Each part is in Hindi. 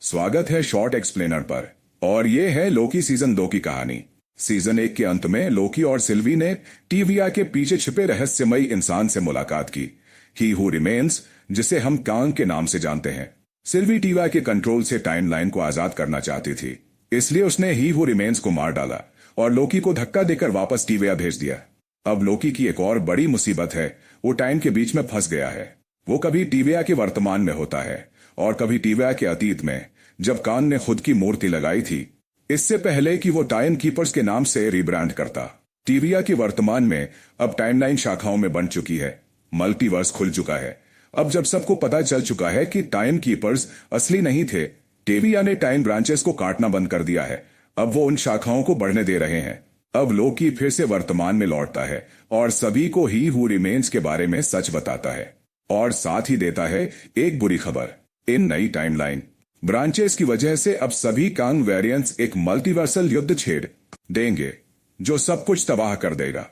स्वागत है शॉर्ट एक्सप्लेनर पर। और ये है लोकी सीजन 2 की कहानी। सीजन 1 के अंत में लोकी और सिल्वी ने टीविया के पीछे छिपे रहस्यमयी इंसान से मुलाकात की, ही हु रिमेन्स, जिसे हम कांग के नाम से जानते हैं। सिल्वी टीविया के कंट्रोल से टाइमलाइन को आजाद करना चाहती थी, इसलिए उसने ही हु रिमेन्स को मार डाला और लोकी को धक्का देकर वापस टीविया भेज दिया। अब लोकी की एक और बड़ी मुसीबत है, वो टाइम के बीच में फंस गया है। वो कभी टीविया के वर्तमान में होता है और कभी टीविया के अतीत में, जब कान ने खुद की मूर्ति लगाई थी, इससे पहले कि वो टाइम कीपर्स के नाम से रिब्रांड करता। टीविया के वर्तमान में अब टाइमलाइन शाखाओं में बंट चुकी है, मल्टीवर्स खुल चुका है। अब जब सबको पता चल चुका है कि टाइम कीपर्स असली नहीं थे, टीविया ने टाइम ब्रांचेस को काटना बंद कर दिया है। अब वो उन शाखाओं को बढ़ने दे रहे हैं। अब लोकी फिर से वर्तमान में लौटता है और सभी को ही हु रिमेन्स के बारे में सच बताता है, और साथ ही देता है एक बुरी खबर। इन नई टाइमलाइन ब्रांचेस की वजह से अब सभी कांग वेरिएंट्स एक मल्टीवर्सल युद्ध छेड़ देंगे जो सब कुछ तबाह कर देगा।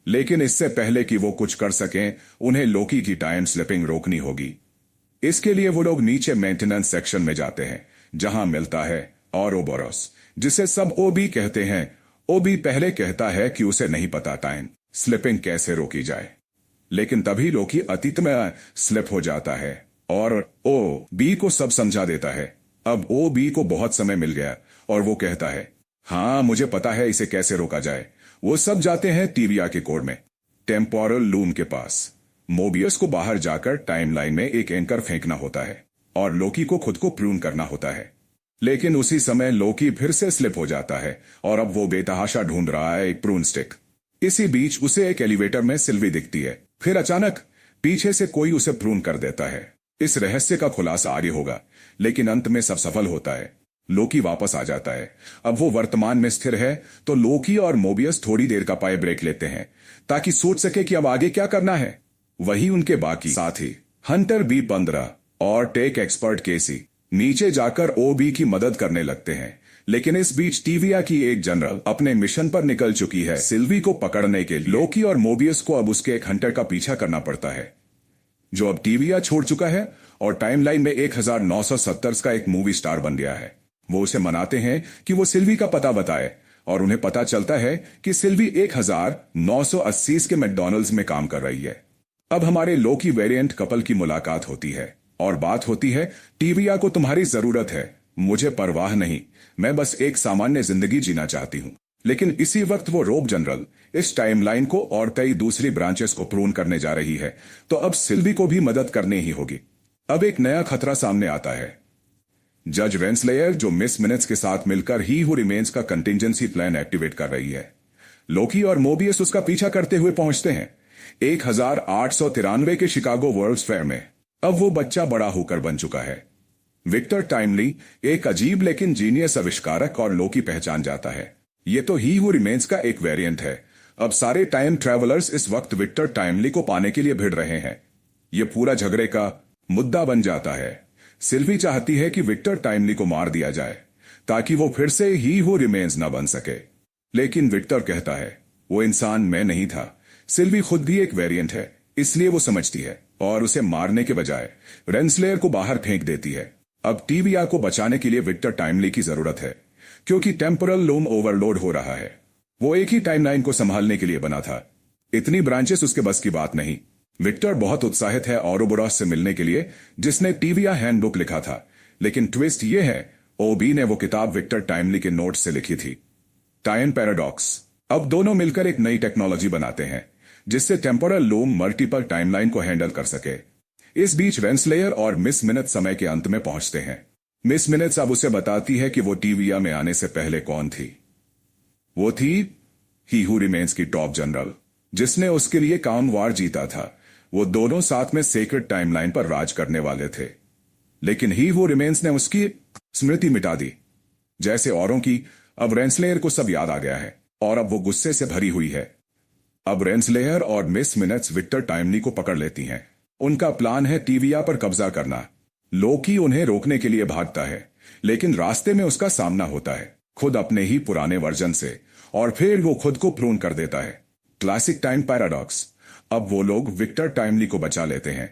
लेकिन इससे पहले कि वो कुछ कर सकें, उन्हें लोकी की टाइम स्लिपिंग रोकनी होगी। इसके लिए वो लोग नीचे मेंटेनेंस सेक्शन में जाते हैं, जहां मिलता है औरोबोरोस, जिसे सब ओबी कहते हैं। ओबी पहले कहता है कि उसे नहीं पता टाइम स्लिपिंग कैसे रोकी जाए, लेकिन तभी लोकी अतीत में स्लिप हो जाता है और ओ बी को सब समझा देता है। अब ओ बी को बहुत समय मिल गया और वो कहता है, हाँ मुझे पता है इसे कैसे रोका जाए। वो सब जाते हैं टीविया के कोड में, टेम्पोरल लूम के पास। मोबियस को बाहर जाकर टाइमलाइन में एक एंकर फेंकना होता है और लोकी को खुद को प्रून करना होता है। लेकिन उसी समय लोकी फिर से स्लिप हो जाता है और अब वो बेतहाशा ढूंढ रहा है एक प्रून स्टिक। इसी बीच उसे एक एलिवेटर में सिल्वी दिखती है। फिर अचानक पीछे से कोई उसे प्रून कर देता है। इस रहस्य का खुलासा आगे होगा, लेकिन अंत में सब सफल होता है। लोकी वापस आ जाता है। अब वो वर्तमान में स्थिर है, तो लोकी और मोबियस थोड़ी देर का पाए ब्रेक लेते हैं ताकि सोच सके कि अब आगे क्या करना है। वही उनके बाकी साथी हंटर B15 और टेक एक्सपर्ट केसी नीचे जाकर ओबी की मदद करने लगते हैं। लेकिन इस बीच टीविया की एक जनरल अपने मिशन पर निकल चुकी है सिल्वी को पकड़ने के लिए। लोकी और मोबियस को अब उसके एक हंटर का पीछा करना पड़ता है, जो अब टीविया छोड़ चुका है और टाइमलाइन में 1970 का एक मूवी स्टार बन गया है। वो उसे मनाते हैं कि वो सिल्वी का पता बताए और उन्हें पता चलता है कि सिल्वी 1980 के मैकडॉनल्ड्स में काम कर रही है। अब हमारे लोकी वेरिएंट कपल की मुलाकात होती है और बात होती है, टीविया को तुम्हारी जरूरत है, मुझे परवाह नहीं, मैं बस एक सामान्य जिंदगी जीना चाहती हूँ। लेकिन इसी वक्त वो रोब जनरल इस टाइमलाइन को और कई दूसरी ब्रांचेस को प्रून करने जा रही है, तो अब सिल्वी को भी मदद करनी ही होगी। अब एक नया खतरा सामने आता है। जज रेंसलेयर, जो मिस मिनट्स के साथ मिलकर ही हु रिमेन्स का कंटिजेंसी प्लान एक्टिवेट कर रही है। लोकी और मोबियस उसका पीछा करते हुए पहुंचते हैं 1893 के शिकागो वर्ल्ड्स फेयर में। अब वो बच्चा बड़ा होकर बन चुका है। विक्टर टाइमली एक अजीब लेकिन जीनियस आविष्कारक और लोकी पहचान जाता है। ये तो ही हु रिमेन्स का एक वेरिएंट है। अब सारे टाइम ट्रैवलर्स इस वक्त विक्टर टाइमली को पाने के लिए भिड़ रहे हैं। ये पूरा झगड़े का मुद्दा बन जाता है। सिल्वी चाहती है कि विक्टर टाइमली को मार दिया जाए ताकि वो फिर से ही हु रिमेन्स न बन सके, लेकिन विक्टर कहता है, वो इंसान मैं नहीं था। सिल्वी खुद भी एक वेरिएंट है, इसलिए वो समझती है और उसे मारने के बजाय रेंसलेयर को बाहर फेंक देती है। अब टीविया को बचाने के लिए विक्टर टाइमली की जरूरत है, क्योंकि टेम्पोरल लूम ओवरलोड हो रहा है। वो एक ही टाइमलाइन को संभालने के लिए बना था, इतनी ब्रांचेस उसके बस की बात नहीं। विक्टर बहुत उत्साहित है औरोबोरोस से मिलने के लिए, जिसने टीविया हैंडबुक लिखा था। लेकिन ट्विस्ट ये है, ओबी ने वो किताब विक्टर टाइमली के नोट्स से लिखी थी, टाइम पैराडॉक्स। अब दोनों मिलकर एक नई टेक्नोलॉजी बनाते हैं जिससे टेम्पोरल लूम मल्टीपल टाइमलाइन को हैंडल कर सके। इस बीच रेंसलेयर और मिस मिनट समय के अंत में पहुंचते हैं। मिस मिनट्स अब उसे बताती है कि वो टीविया में आने से पहले कौन थी। वो थी ही हु रिमेन्स की टॉप जनरल, जिसने उसके लिए काम वार जीता था। वो दोनों साथ में सेक्रेट टाइमलाइन पर राज करने वाले थे, लेकिन ही हु रिमेन्स ने उसकी स्मृति मिटा दी, जैसे औरों की। अब रेंसलेयर को सब याद आ गया है और अब वो गुस्से से भरी हुई है। अब रेंसलेयर और मिस मिनट्स विक्टर टाइमली को पकड़ लेती हैं। उनका प्लान है टीविया पर कब्जा करना। लोकी उन्हें रोकने के लिए भागता है, लेकिन रास्ते में उसका सामना होता है खुद अपने ही पुराने वर्जन से, और फिर वो खुद को प्रून कर देता है। Classic time paradox. अब वो लोग विक्टर टाइमली को बचा लेते हैं